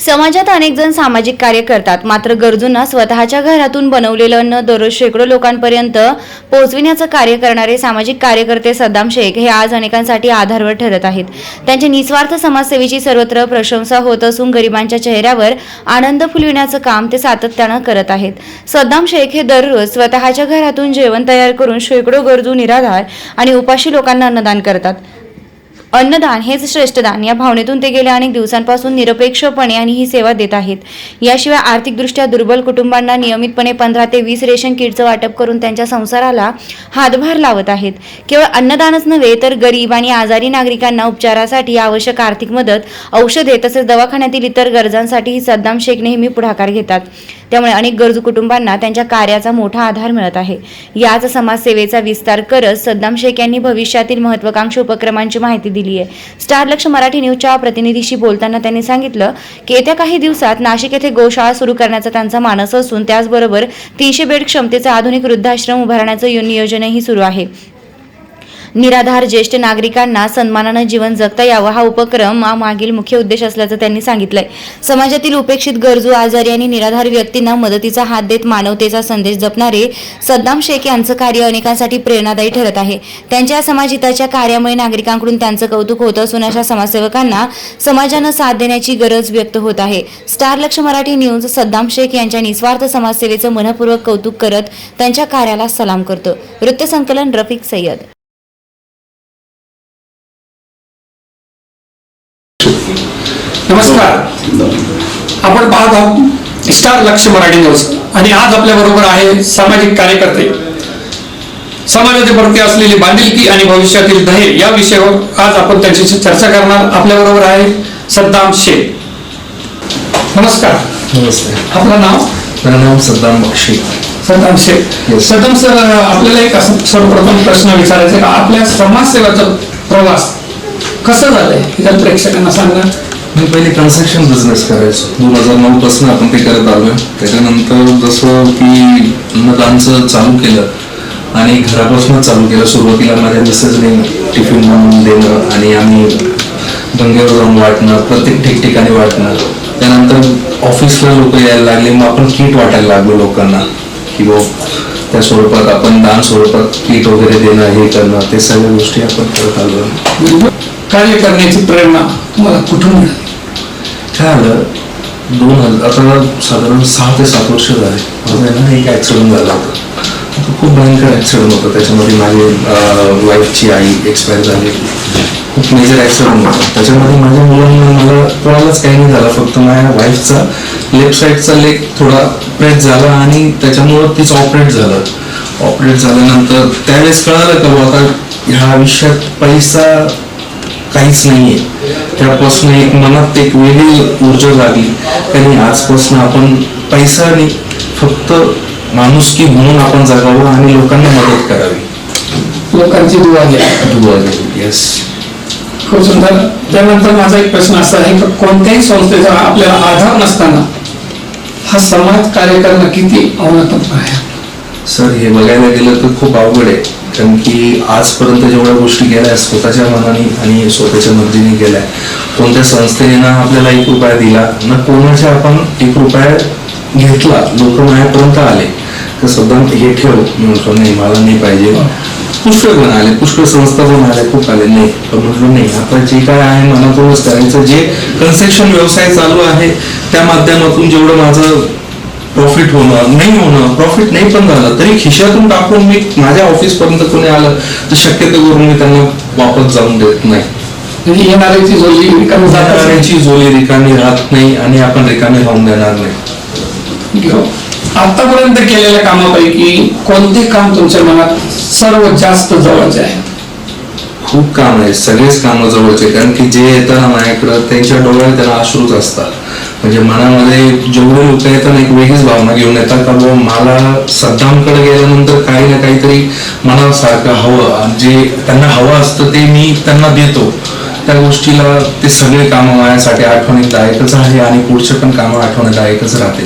समाजात अनेक जण सामाजिक कार्य करतात, मात्र गरजूंना स्वतःच्या घरातून बनवलेलं अन्न दररोज शेकडो लोकांपर्यंत पोहोचविण्याचं कार्य करणारे सामाजिक कार्यकर्ते सद्दाम शेख हे आज अनेकांसाठी आधारवर ठरत आहेत. त्यांच्या निस्वार्थ समाजसेवेची सर्वत्र प्रशंसा होत असून गरिबांच्या चेहऱ्यावर आनंद फुलविण्याचं काम ते सातत्यानं करत आहेत. सद्दाम शेख हे दररोज स्वतःच्या घरातून जेवण तयार करून शेकडो गरजू, निराधार आणि उपाशी लोकांना अन्नदान करतात. अन्नदान हेच श्रेष्ठ दान या भावनेतून ते गेल्या अनेक दिवसांपासून निरपेक्षपणे आणि ही सेवा देत आहेत. याशिवाय आर्थिकदृष्ट्या दुर्बल कुटुंबांना नियमितपणे 15 ते 20 रेशन किटचं वाटप करून त्यांच्या संसाराला हातभार लावत आहेत. केवळ अन्नदानच नव्हे तर गरीब आणि आजारी नागरिकांना उपचारासाठी आवश्यक आर्थिक मदत, औषधे तसेच दवाखान्यातील इतर गरजांसाठी सद्दाम शेख नेहमी पुढाकार घेतात. त्यामुळे अनेक गरजू कुटुंबांना त्यांच्या कार्याचा मोठा आधार मिळत आहे. याच समाजसेवेचा विस्तार करत सद्दाम शेख यांनी भविष्यातील महत्त्वाकांक्षी उपक्रमांची माहिती दिली आहे. स्टार लक्ष मराठी न्यूजच्या प्रतिनिधीशी बोलताना त्यांनी सांगितलं की येत्या काही दिवसात नाशिक येथे गोशाळा सुरू करण्याचा त्यांचा मानस असून त्याचबरोबर 300 बेड क्षमतेचा आधुनिक वृद्धाश्रम उभारण्याचं नियोजनही सुरू आहे. निराधार ज्येष्ठ नागरिकांना सन्मानानं जीवन जगता यावं हा उपक्रम मागील मुख्य उद्देश असल्याचं त्यांनी सांगितलंय. समाजातील उपेक्षित, गरजू, आजारी आणि निराधार व्यक्तींना मदतीचा हात देत मानवतेचा संदेश जपणारे सद्दाम शेख यांचं कार्य अनेकांसाठी प्रेरणादायी ठरत आहे. त्यांच्या समाजहिताच्या कार्यामुळे नागरिकांकडून त्यांचं कौतुक होत असून अशा समाजसेवकांना समाजानं साथ देण्याची गरज व्यक्त होत आहे. स्टार लक्ष मराठी न्यूज सद्दाम शेख यांच्या निस्वार्थ समाजसेवेचं मनपूर्वक कौतुक करत त्यांच्या कार्याला सलाम करतो. वृत्तसंकलन रफिक सय्यद. नमस्कार, आपण पाहत आहोत स्टार लक्ष मराठी न्यूज आणि आज आपल्या बरोबर आहे सामाजिक कार्यकर्ते. समाजाच्या प्रती असलेली बांधिलकी आणि भविष्यातील ध्येय या विषयावर आज आपण त्यांच्याशी चर्चा करणार. आपल्या बरोबर आहे सद्दाम शेख. नमस्कार. नमस्ते. आपलं नाव? मेरा नाम सद्दाम बख्शी. सद्दाम शेख. सद्दाम सर, आपल्याला एक सर्वप्रथम प्रश्न विचारायचा आहे का आपल्या समाजसेवेचा प्रवास कसं झालंय इतर प्रेक्षकांना सांगा. मी पहिले कन्स्ट्रक्शन बिझनेस करायचो. 2009 पासून आपण ते करत आलोय. त्याच्यानंतर जसं की अन्नदानचं चालू केलं आणि घरापासूनच चालू केलं. सुरुवातीला माझ्या मिसेसने टिफिन बनवून देणं आणि आम्ही गंगेवर जाऊन वाटणं, प्रत्येक ठिकठिकाणी वाटणं. त्यानंतर ऑफिसला लोक यायला लागले, मग आपण किट वाटायला लागलो लोकांना की बो त्या स्वरूपात आपण दान स्वरूपात किट वगैरे देणं, हे करणं, ते सगळ्या गोष्टी आपण करत आलो. कार्य करण्याची प्रेरणा तुम्हाला कुठून मिळाली? काय आलं, 2000 आता साधारण 6 ते 7 वर्ष झाले. माझा ना एक ॲक्सिडेंट झाला होता. खूप भयंकर ॲक्सिडेंट होता. त्याच्यामध्ये माझी वाईफची आई एक्सपायर झाली. खूप मेजर ॲक्सिडेंट होता. त्याच्यामध्ये माझ्या मुलांना, मला कोणालाच काही नाही झालं, फक्त माझ्या वाईफचा लेफ्ट साईडचा लेग थोडा प्रेस झाला आणि त्याच्यामुळं तिचं ऑपरेट झालं. ऑपरेट झाल्यानंतर त्यावेळेस कळालं का आता ह्या आयुष्यात पैसा काहीच नाहीये. त्यापासून एक मनात एक वेगळी ऊर्जा लागली आणि आजपासून आपण पैसा नाही, फक्त माणुसकी म्हणून आपण जगावं आणि लोकांना मदत करावी. लोकांची दुवा घ्या. येस, खूप सुंदर. त्यानंतर माझा एक प्रश्न असा आहे की कोणत्याही संस्थेचा आपल्याला आधार नसताना हा समाज कार्य करणं किती अवनतम आहे? सर, हे बघायला गेलं तर खूप अवघड आहे. कारण की आजपर्यंत जेवढ्या गोष्टी गेल्या स्वतःच्या मनाने आणि स्वतःच्या मर्जीने गेल्या. कोणत्या संस्थेने ना आपल्याला 1 रुपया दिला, ना कोणाच्या आपण 1 रुपया घेतला. लोक माझ्यापर्यंत आले तर सध्या हे ठेव, मी म्हणतो नाही, मला नाही पाहिजे. पुष्कळ पण आले, पुष्कळ संस्था पण आले, खूप आले. नाही पण म्हटलं नाही, आता जे काय आहे मनातूनच करायचं. जे कन्स्ट्रक्शन व्यवसाय चालू आहे त्या माध्यमातून जेवढं माझं प्रॉफिट होणं, नाही होणं, प्रॉफिट नाही पण झालं तरी खिशातून टाकून मी माझ्या ऑफिसपर्यंत कोणी आलं तर शक्यतो करून मी त्यांना वापस जाऊन देत नाही. येणाऱ्याची झोली रिकामी राहत नाही आणि आपण रिकामी राहून देणार नाही. आतापर्यंत केलेल्या कामापैकी कोणते काम तुमच्या मनात सर्वात जास्त जवळचे आहे? खूप काम आहे, सगळेच कामं जवळचे. कारण की जे येतात माझ्याकडं त्यांच्या डोळ्यात त्यांना अश्रूच असतात. म्हणजे मनामध्ये जेवढे लोक येतात एक वेगळीच भावना घेऊन येतात का बाबा मला सद्दामकडे गेल्यानंतर काही ना काहीतरी मनासारखं हवं, जे त्यांना हवं असतं ते मी त्यांना देतो. त्या गोष्टीला ते सगळे कामं माझ्यासाठी आठवणीदायकच आहे आणि पुढचे पण कामं आठवणीदायकच राहतील.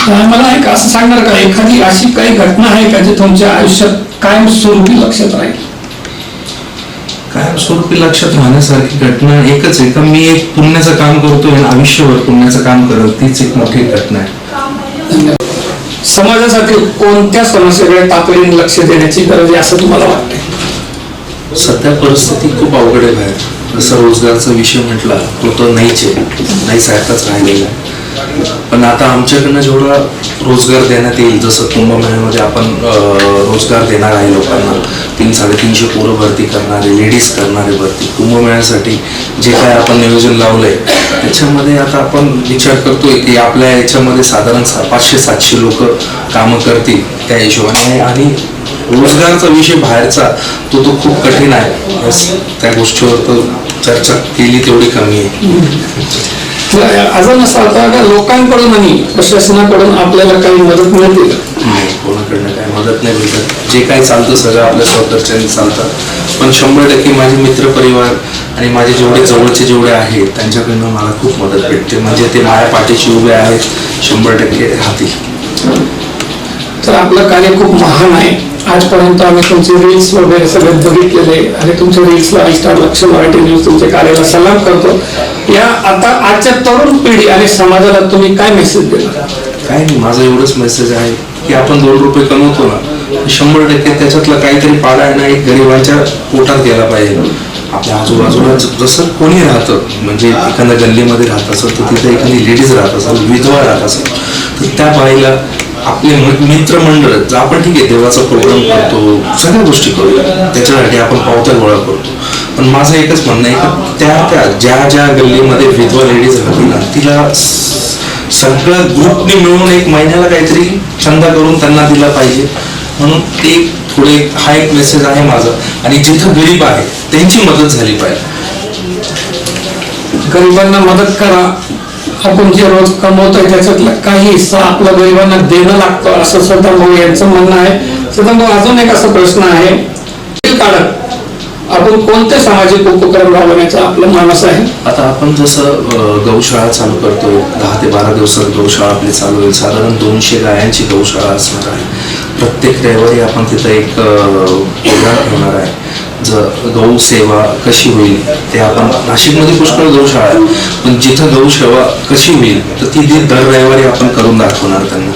मला एक असं सांगणार का, एखादी अशी काही घटना आहे का जी तुमच्या आयुष्यात कायम स्वरूपी लक्षात राहील? कायमस्वरूपी लक्षात राहण्यासारखी घटना एकच आहे का मी एक पुण्याचं काम करतोय आणि आयुष्यभर पुण्याचं काम करेल, तीच एक मोठी घटना आहे. समाजासाठी कोणत्या समस्येकडे तातडीने लक्ष देण्याची गरज आहे असं तुम्हाला वाटतंय? सध्या परिस्थिती खूप अवघड आहे बाहेर. जसं रोजगारचा विषय म्हटला तो नाहीच आहे, नाही सारखाच राहिलेला आहे. पण आता आमच्याकडनं जेवढा रोजगार देण्यात येईल, जसं कुंभमेळ्यामध्ये आपण रोजगार देणार आहे लोकांना, 300-350 पोरं भरती करणारे, लेडीज करणारे भरती, कुंभमेळ्यासाठी जे काय आपण नियोजन लावलंय त्याच्यामध्ये आता आपण विचार करतोय की आपल्या याच्यामध्ये साधारण 500-700 लोक कामं करतील त्या हिशोबाने. आणि रोजगारचा विषय बाहेरचा तो खूप कठीण आहे. बस त्या गोष्टीवर तर चर्चा केली तेवढी कमी आहे. अजून असं आता का लोकांकडून आणि प्रशासनाकडून आपल्याला काही मदत मिळते का? नाही, कोणाकडनं काय मदत नाही भेटत. जे काही चालतं सगळं आपल्या स्वतःच्याने चालतं. पण 100% माझे मित्र परिवार आणि माझे जेवढे जवळचे जेवढे आहेत त्यांच्याकडनं मला खूप मदत भेटते. म्हणजे ते माझ्या पाठीशी उभे आहेत, 100% राहतील. तर आपलं कार्य खूप महान आहे. आजपर्यंत आम्ही तुमचे रील्स वगैरे सगळे बघितलेले आणि तुमच्या रील्सला स्टार लक्ष मराठी न्यूज तुमच्या कार्याला सलाम करतो. या आता आजच्या तरुण पिढी आणि समाजाला तुम्ही काय मेसेज देणार? काय नाही, माझा एवढंच मेसेज आहे की आपण 2 रुपये कमवतो ना, 100% त्याच्यातलं काहीतरी पाडा आहे ना, एक गरिबांच्या पोटात गेला पाहिजे. आपल्या आजूबाजूला जसं कोणी राहतं, म्हणजे एखाद्या गल्लीमध्ये राहत असेल तर तिथे एखादी लेडीज राहत असेल, विधवा राहत असेल, तर त्या बाईला आपले मित्रमंडळ, आपण ठीक आहे देवाचा प्रोग्राम करतो, सगळ्या गोष्टी करूया, त्याच्यासाठी आपण पावत्या गोळा करतो. पण माझं एकच म्हणणं आहे की त्या ज्या गल्लीमध्ये विधवा लेडीज राहतील ना, तिला सगळ्या ग्रुपने मिळून 1 महिन्याला काहीतरी चंदा करून त्यांना दिला पाहिजे. म्हणून ते थोडे हा एक मेसेज आहे माझा. आणि जिथं गरीब आहे त्यांची मदत झाली पाहिजे. गरिबांना मदत करा. आपण जे रोज कमवतोय त्याच्यातला काही हिस्सा आपल्या गरिबांना देणं लागतं असं सदाम भाऊ यांचं म्हणणं आहे. सदाम भाऊ, अजून एक असा प्रश्न आहे, काळात आपण कोणते सामाजिक उपक्रम राबवण्याचा आपलं मानस आहे? आता आपण जसं गौशाळा चालू करतोय, 10 ते 12 दिवसात गौशाळा आपली चालू होईल. साधारण 200 गायांची गौशाळा असणार आहे. प्रत्येक रविवारी आपण तिथं एक प्रोग्राम ठेवणार आहे. गौ सेवा कशी होईल ते आपण, नाशिकमध्ये पुष्कळ गौशाळा आहे, पण जिथं गौसेवा कशी होईल तर ती दर रविवारी आपण करून दाखवणार त्यांना.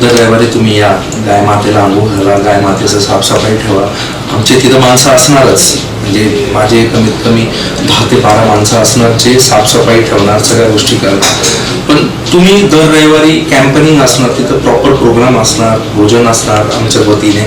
दर रविवारी तुम्ही या, गाय मातेला आंघोळ घाला, गाय मातेचं साफसफाई ठेवा. आमचे तिथं माणसं असणारच, म्हणजे माझे कमीत कमी 10 ते 12 माणसं असणार जे साफसफाई ठेवणार, सगळ्या गोष्टी करणार. पण तुम्ही दर रविवारी कॅम्पेनिंग असणार, तिथं प्रॉपर प्रोग्राम असणार, भोजन असणार आमच्या वतीने.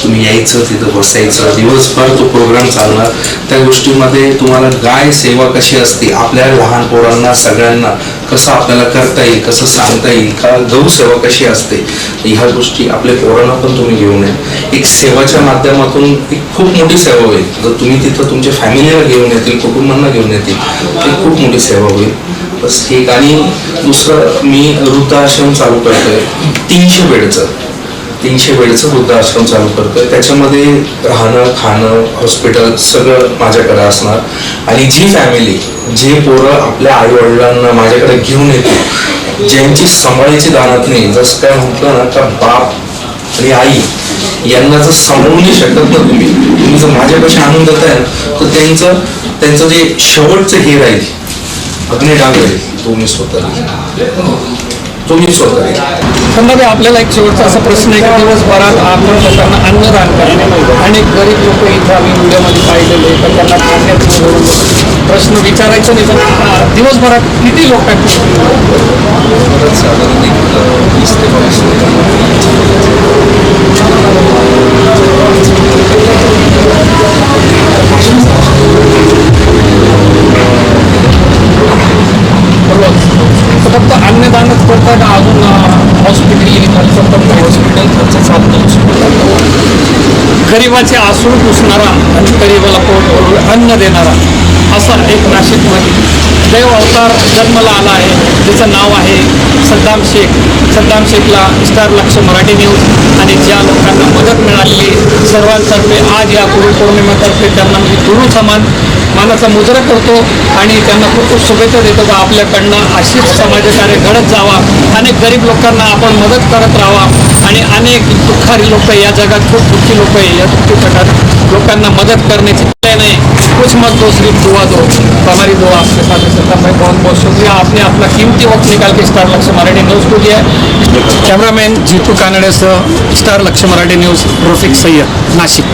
तुम्ही यायचं, तिथं बसायचं, दिवसभर तो प्रोग्राम चालणार. त्या गोष्टीमध्ये तुम्हाला गाय सेवा कशी असते, आपल्या लहान पोरांना सगळ्यांना कसं आपल्याला करता येईल, कसं सांगता येईल का, गौ सेवा कशी असते, ह्या गोष्टी आपल्या पोरांना पण तुम्ही घेऊन या. एक सेवाच्या माध्यमातून एक खूप मोठी सेवा होईल. जर तुम्ही तिथं तुमच्या फॅमिलीला घेऊन येतील, कुटुंबांना घेऊन येतील, ती खूप मोठी सेवा होईल. बस एक. आणि दुसरं, मी वृद्धाश्रम चालू करतोय 300 बेडचं वृद्धाश्रम चालू करतोय. त्याच्यामध्ये राहणं, खाणं, हॉस्पिटल सगळं माझ्याकडे असणार. आणि जी फॅमिली, जे पोरं आपल्या आई वडिलांना माझ्याकडे घेऊन येतील, ज्यांची सांभाळायची दानत नाही, जसं काय म्हटलं ना का बाप आणि आई यांना जर सांभाळू नाही शकत ना तुम्ही जर माझ्यापाशी आणून देताय ना, तर त्यांचं जे शेवटचं हे राहील, अग्निडाग राहील, तो मी स्वतः समजा आपल्याला एक शेवटचा असा प्रश्न आहे की दिवसभरात आपण लोकांना अन्नदान करणे, अनेक गरीब लोक इथं आम्ही व्हिडिओमध्ये पाहिलेले, तर त्यांना खाण्याचा प्रश्न विचारायचा नाही, तर दिवसभरात किती लोकांना? साधारण 20 ते 22 फक्त अन्नदानच करतात, अजून हॉस्पिटल खर्च चालतो. गरिबाचे आसूड पुसणारा आणि गरिबाला पोट अन्न देणारा असा एक नाशिकमध्ये देव अवतार जन्माला आला आहे, त्याचं नाव आहे सद्दाम शेख. सद्दाम शेखला स्टार लक्ष मराठी न्यूज आणि ज्या लोकांना मदत मिळाली सर्वांतर्फे आज या गुरुपौर्णिमेतर्फे त्यांना मी गुरु समान मानाचा मुजरा करतो आणि त्यांना खूप खूप शुभेच्छा देतो का आपल्याकडनं अशीच समाजकार्य घडत जावा, अनेक गरीब लोकांना आपण मदत करत राहावा आणि अनेक दुःखारी लोक, या जगात खूप दुःखी लोक आहे, या दुःखी प्रकार लोकांना मदत करण्याची नाही. कुछ किस्मत दो सिर्फ दुआ दो, तो हमारी दुआ आपके साथ है सर। मैं बहुत बहुत शुक्रिया, आपने अपना कीमती वक्त निकाल के स्टार लक्ष्य मराठी न्यूज़ को दिया है। कॅमेरामॅन जीतू कानडे सह स्टार लक्ष्य मराठी न्यूज़ रफिक सय्यद, नाशिक।